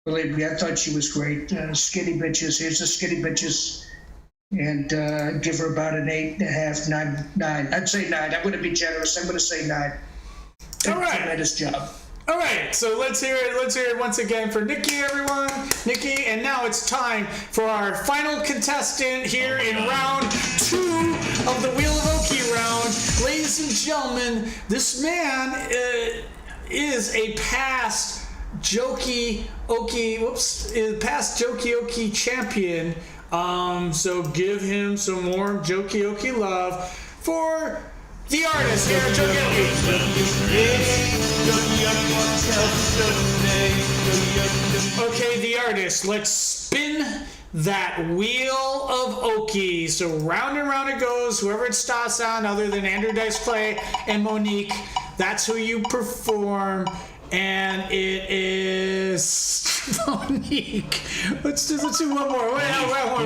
Speaker 5: Believe me, I thought she was great. Skinny bitches. Here's the skinny bitches. And give her about an 8.5, 9. I'd say 9. I'm going to be generous. I'm going to say 9.
Speaker 1: All right.
Speaker 5: Tremendous job.
Speaker 1: All right, so let's hear it. Let's hear it once again for Nikki, everyone. Nikki, and now it's time for our final contestant here in round 2 of the Wheel of Oki round. Ladies and gentlemen, this man is a past Jokey Oki champion. So give him some more Jokey Oki love for the artist here at Jokey Oki. Okay, the artist. Let's spin that wheel of Oki. So round and round it goes. Whoever it starts on, other than Andrew Dice Clay and Monique, that's who you perform. And it is Monique. Let's do one more. One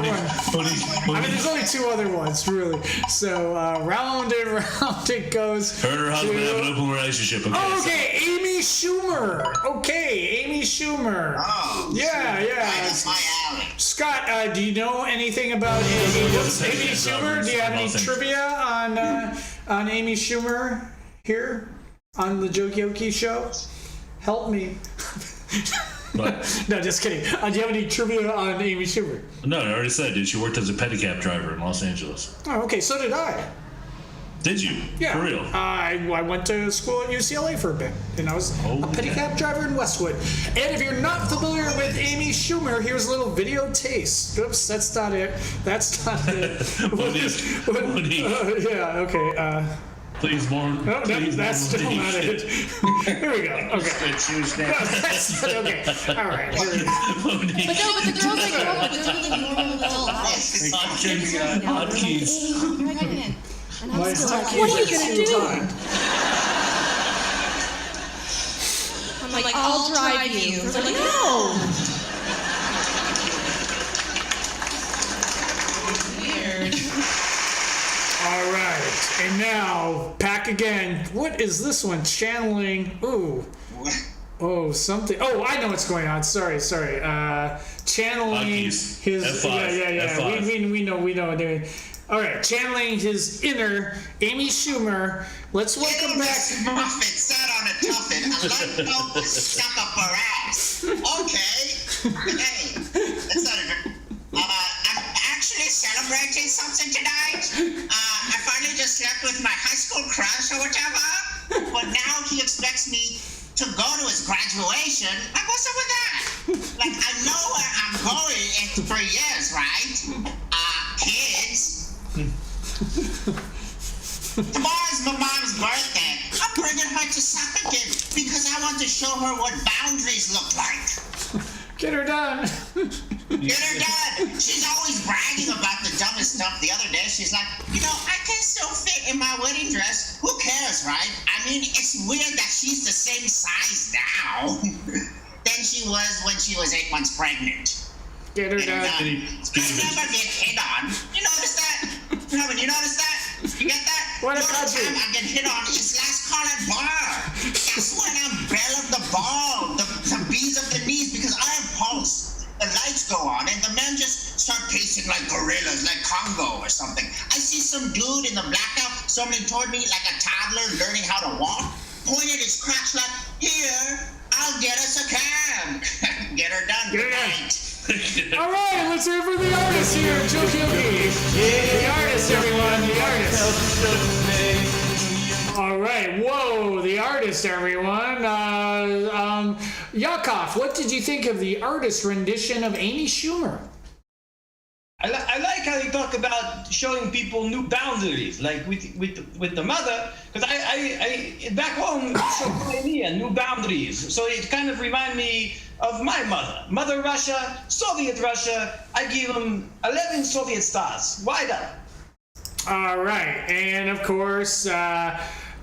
Speaker 1: more. I mean, there's only 2 other ones, really. So round and round it goes.
Speaker 2: Her and her husband have an open relationship.
Speaker 1: Okay, Amy Schumer. Okay, Amy Schumer.
Speaker 6: Oh,
Speaker 1: yeah.
Speaker 6: That's my alley.
Speaker 1: Scott, do you know anything about Amy Schumer? Do you have any trivia on Amy Schumer here on the Jokey Oki show? Help me. No, just kidding. Do you have any trivia on Amy Schumer?
Speaker 2: No, I already said, dude. She worked as a pedicab driver in Los Angeles.
Speaker 1: Oh, okay. So did I.
Speaker 2: Did you?
Speaker 1: Yeah.
Speaker 2: For real?
Speaker 1: I went to school at UCLA for a bit, and I was a pedicab driver in Westwood. And if you're not familiar with Amy Schumer, here's a little video taste. Oops, that's not it.
Speaker 2: Monique.
Speaker 1: Yeah, okay.
Speaker 2: Please, more.
Speaker 1: No, that's still not it. Here we go. Okay. Okay. All right.
Speaker 14: But the girls I grew up with were really normal adults.
Speaker 2: Hotkeys.
Speaker 14: I'm pregnant. And I'm still like,
Speaker 1: what are you going to do?
Speaker 14: I'm like, I'll drive you. It's like, no. Weird.
Speaker 1: All right, and now back again. What is this one? Channeling. Ooh. Oh, something. Oh, I know what's going on. Sorry. Channeling his.
Speaker 2: F5.
Speaker 1: Yeah.
Speaker 2: F5.
Speaker 1: We know. All right, channeling his inner Amy Schumer. Let's welcome back.
Speaker 6: Muffin sat on a tuffin. A light bulb stuck up her ass. Okay. Hey, that's not a. I'm actually celebrating something tonight. I finally just slept with my high school crush or whatever. But now he expects me to go to his graduation. Like, what's up with that? Like, I know where I'm going in 3 years, right? Kids. Tomorrow's my mom's birthday. I'm bringing her to soccer game because I want to show her what boundaries look like.
Speaker 1: Get her done.
Speaker 6: Get her done. She's always bragging about the dumbest stuff. The other day, she's like, I can still fit in my wedding dress. Who cares, right? I mean, it's weird that she's the same size now than she was when she was 8 months pregnant.
Speaker 1: Get her done.
Speaker 6: I never get hit on. You notice that? Robin, you notice that? You get that?
Speaker 1: What
Speaker 6: the
Speaker 1: about
Speaker 6: only
Speaker 1: you?
Speaker 6: time I get hit on is last call at bar. That's when I'm belle of the ball, the bees of the knees, because I have pulse. The lights go on, and the men just start pacing like gorillas, like Congo or something. I see some dude in the blackout stumbling toward me like a toddler learning how to walk, pointed his crotch like, here, I'll get us a cab. Get her done. Good night.
Speaker 1: All right, let's hear from the artist here, Joe Kilby. The artist, everyone, the artist. All right, whoa, the artist, everyone. Yakov, what did you think of the artist rendition of Amy Schumer?
Speaker 4: I like how you talk about showing people new boundaries, like with the mother, because I back home we showed Crimea new boundaries, so it kind of reminded me of my Mother Russia, Soviet Russia. I give them 11 Soviet stars. Wide up.
Speaker 1: All right, and of course,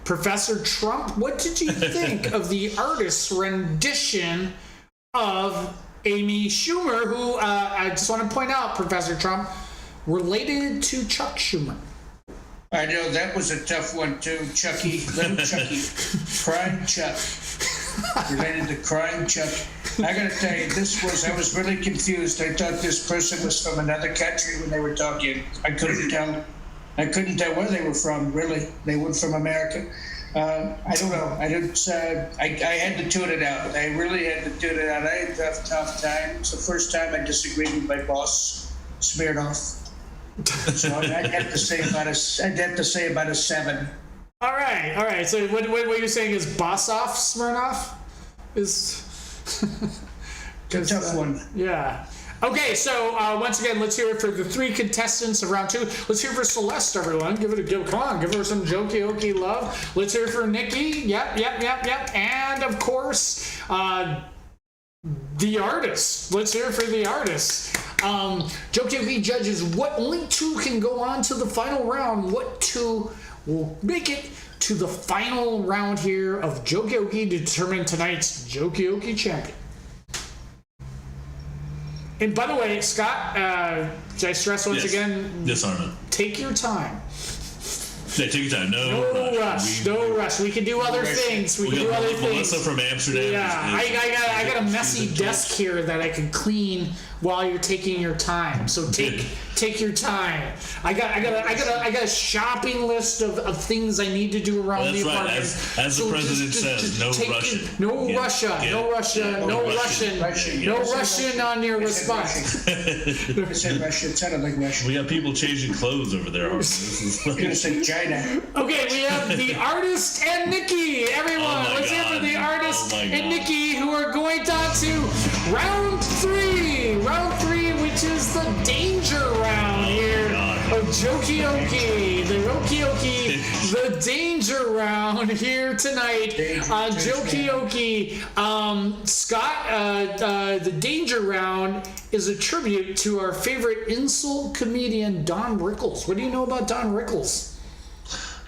Speaker 1: Professor Trump, what did you think of the artist's rendition of Amy Schumer, who, I just want to point out, Professor Trump, related to Chuck Schumer?
Speaker 5: I know, that was a tough one too. Chucky, little Chucky, crying Chuck. Related to crying Chuck. I gotta tell you, I was really confused. I thought this person was from another country when they were talking. I couldn't tell where they were from, really. They weren't from America. I don't know. I had to tune it out. I really had to tune it out. I had a tough time. It's the first time I disagreed with my boss, Smirnoff. So I'd have to say about a 7.
Speaker 1: All right. So what you're saying is Bossoff Smirnoff is
Speaker 5: a tough one.
Speaker 1: Yeah. Okay, so once again, let's hear it for the 3 contestants of round 2. Let's hear for Celeste, everyone. Give her some jokey love. Let's hear for Nikki. Yep. And of course, the artist. Let's hear for the artist. Jokey judges. What only 2 can go on to the final round? What 2 will make it to the final round here of Jokey to determine tonight's Jokey champion? And by the way, Scott, should I stress once again?
Speaker 2: Yes, Armin.
Speaker 1: Take your time.
Speaker 2: Yeah, take your time.
Speaker 1: No rush. We can do other things. We can do other things.
Speaker 2: Melissa from Amsterdam.
Speaker 1: Yeah, I got a messy desk here that I can clean while you're taking your time. So take your time. I got a shopping list of things I need to do around the apartment.
Speaker 2: As the president says, no rushing.
Speaker 1: No Russian on your response.
Speaker 5: I said Russia. It sounded like Russia.
Speaker 2: We got people changing clothes over there.
Speaker 5: I was gonna say China.
Speaker 1: Okay, we have the artist and Nikki. Everyone, let's hear for the artist and Nikki, who are going on to round 3. Round 3, which is the danger round here of Jokey. The danger round here tonight on Jokey. Scott, the danger round is a tribute to our favorite insult comedian, Don Rickles. What do you know about Don Rickles?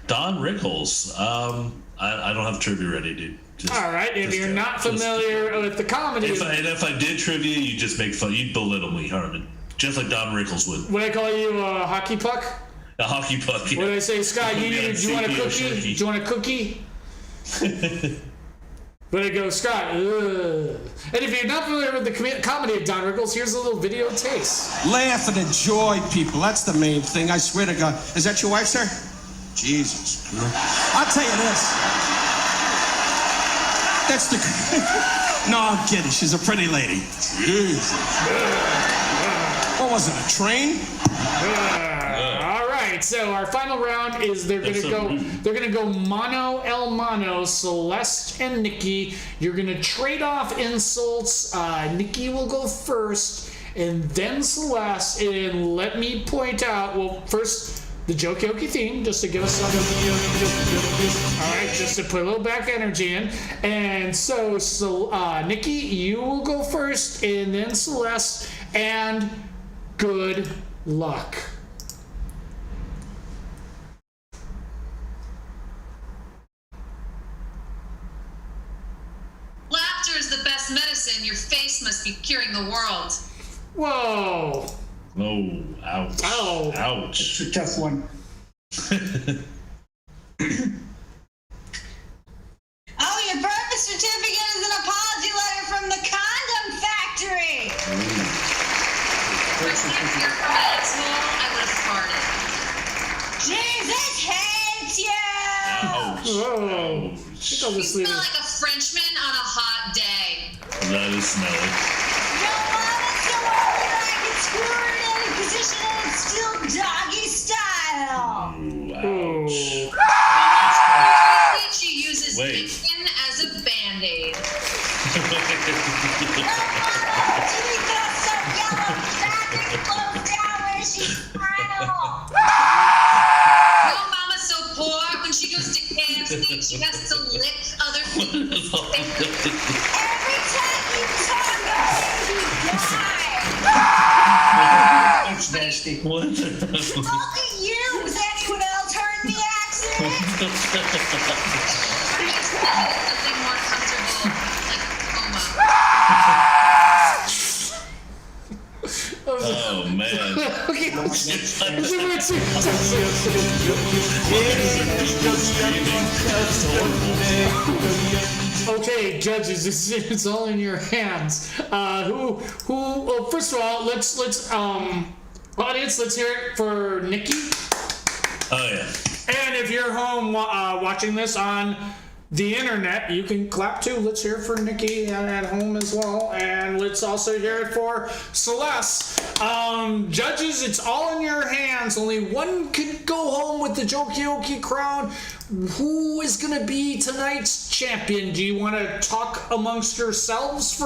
Speaker 2: Don Rickles. I don't have trivia ready, dude.
Speaker 1: All right. If you're not familiar with the comedy,
Speaker 2: if I did trivia, you just make fun. You'd belittle me, Harmon, just like Don Rickles would.
Speaker 1: Would I call you a hockey puck?
Speaker 2: A hockey puck. Yeah.
Speaker 1: What did I say, Scott? Do you want a cookie? Do you want a cookie? But I go, Scott. Ugh. And if you're not familiar with the comedy of Don Rickles, here's a little video taste.
Speaker 15: Laugh and enjoy, people. That's the main thing. I swear to God. Is that your wife, sir? Jesus. I'll tell you this. That's the... No, I'm kidding. She's a pretty lady. Jesus. What was it, a train?
Speaker 1: All right, so our final round is they're gonna go mano el mano, Celeste and Nikki. You're gonna trade off insults. Nikki will go first, and then Celeste. And let me point out, well, first the Jokey theme, just to give us some. All right, just to put a little back energy in. And so Nikki, you will go first, and then Celeste, and good luck.
Speaker 9: Laughter is the best medicine. Your face must be curing the world.
Speaker 1: Whoa.
Speaker 2: Oh, ouch.
Speaker 1: Oh.
Speaker 2: Ouch.
Speaker 5: It's a tough one.
Speaker 3: Oh, your birth certificate is an apology letter from the condom factory.
Speaker 9: If you're from an asshole, I would have farted.
Speaker 3: Jesus hates you.
Speaker 2: Ouch.
Speaker 1: Whoa.
Speaker 9: You smell like a Frenchman on a hot day.
Speaker 2: That is smelly.
Speaker 3: Your mama's so old that I can screw her in any position and it's still doggy style.
Speaker 2: Ooh, ouch.
Speaker 9: She uses bacon as a band-aid.
Speaker 3: Your mama's teeth are so yellow, nothing flows down where she's final.
Speaker 9: Your mama's so poor, when she goes to KFC, she has to lick other people's fingers.
Speaker 3: Every time you talk about it, you die.
Speaker 5: That's nasty.
Speaker 2: What?
Speaker 3: Look at you. Was anyone else hurt in the accident?
Speaker 9: Something more comfortable, like a coma.
Speaker 2: Oh, man.
Speaker 1: Okay, judges, it's all in your hands. Well, first of all, let's audience, let's hear it for Nikki.
Speaker 2: Oh, yeah.
Speaker 1: And if you're home watching this on the internet, you can clap too. Let's hear it for Nikki at home as well. And let's also hear it for Celeste. Judges, it's all in your hands. Only one can go home with the Jokey crown. Who is going to be tonight's champion? Do you want to talk amongst yourselves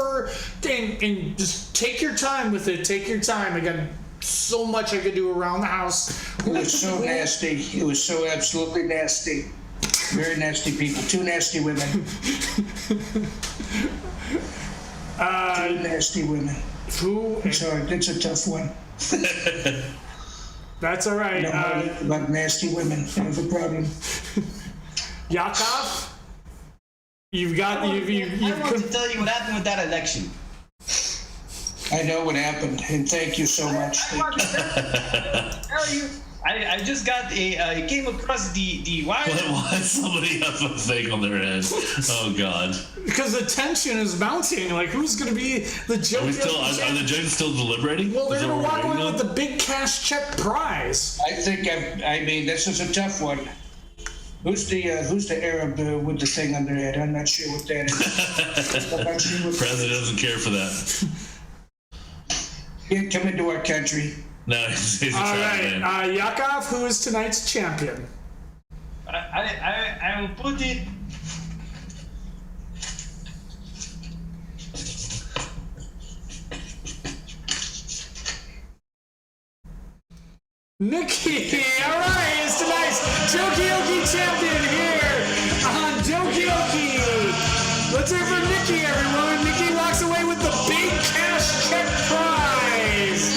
Speaker 1: and just take your time with it? Take your time. I got so much I could do around the house.
Speaker 5: It was so nasty. It was so absolutely nasty. Very nasty people. Two nasty women. Two nasty women. I'm sorry, that's a tough one.
Speaker 1: That's all right.
Speaker 5: About nasty women. I have a problem.
Speaker 1: Yakov, you've got
Speaker 4: I want to tell you what happened with that election.
Speaker 5: I know what happened, and thank you so much.
Speaker 4: I just got I came across the wire.
Speaker 2: Why does somebody have a thing on their head? Oh, God.
Speaker 1: Because the tension is mounting. Like, who's going to be the judge?
Speaker 2: Are the judges still deliberating?
Speaker 1: Well, they're going to walk away with the big cash check prize.
Speaker 5: I mean, this is a tough one. Who's the Arab with the thing on their head? I'm not sure what that is. I'm not sure what
Speaker 2: President doesn't care for that.
Speaker 5: Yeah, come into our country.
Speaker 2: No, he's a
Speaker 1: all
Speaker 2: traveling.
Speaker 1: right, Yakov, who is tonight's champion?
Speaker 4: I will put it.
Speaker 1: Nikki, all right, it's tonight's Jokey champion here on Jokey. Let's hear for Nikki, everyone. Nikki walks away with the big cash check prize.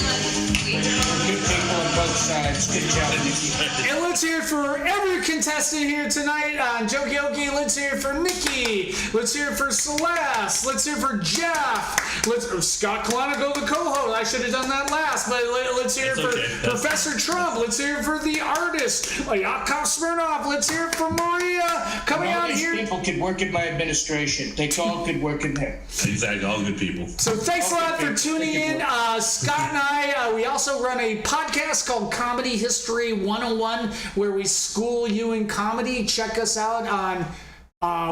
Speaker 5: Good people on both sides. Good job, Nikki.
Speaker 1: And let's hear it for every contestant here tonight on Jokey. Let's hear it for Nikki. Let's hear it for Celeste. Let's hear it for Jeff. Scott Kalanigo, the co-host. I should have done that last, but let's hear it for Professor Trump. Let's hear it for the artist, Yakov Smirnoff. Let's hear it for Maria coming out here.
Speaker 5: People could work in my administration. They all could work in there.
Speaker 2: Exactly, all good people.
Speaker 1: So thanks a lot for tuning in. Scott and I, we also run a podcast called Comedy History 101, where we school you in comedy. Check us out on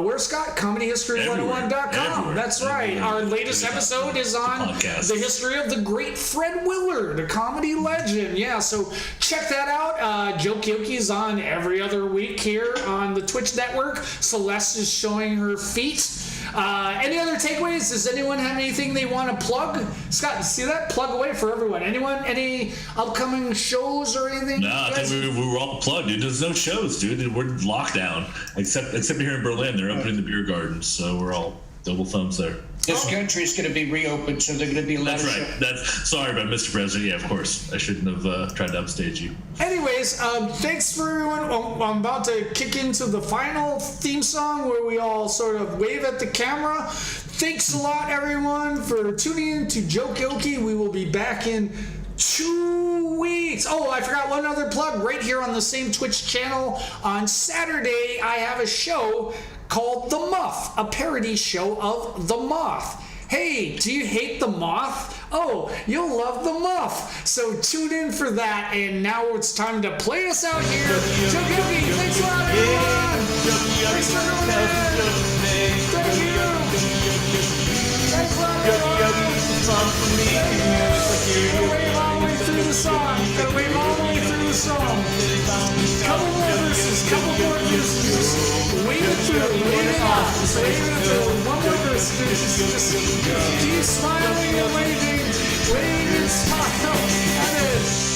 Speaker 1: where's Scott? ComedyHistory101.com. That's right. Our latest episode is on the history of the great Fred Willard, a comedy legend. Yeah, so check that out. Jokey is on every other week here on the Twitch network. Celeste is showing her feet. Any other takeaways? Does anyone have anything they want to plug? Scott, see that? Plug away for everyone. Anyone? Any upcoming shows or anything?
Speaker 2: No, I think we were all plugged, dude. There's no shows, dude. We're lockdown. Except here in Berlin. They're opening the beer gardens, so we're all double thumbs there.
Speaker 5: This country is going to be reopened, so they're going to be a lot of shows.
Speaker 2: Sorry about Mr. President. Yeah, of course. I shouldn't have tried to upstage you.
Speaker 1: Anyways, thanks for everyone. I'm about to kick into the final theme song where we all sort of wave at the camera. Thanks a lot, everyone, for tuning in to Jokey. We will be back in 2 weeks. Oh, I forgot one other plug right here on the same Twitch channel. On Saturday, I have a show called The Muff, a parody show of The Moth. Hey, do you hate The Moth? Oh, you'll love The Muff. So tune in for that. And now it's time to play us out here. Jokey, thanks a lot, everyone. Thanks for coming in. Thank you. Thanks a lot, everyone. Gotta wave all the way through the song. Gotta wave all the way through the song. Couple more verses. Wave it through. Wave it off. Wave it through. One more verse. Just keep smiling and waving. Wave and smile. That is.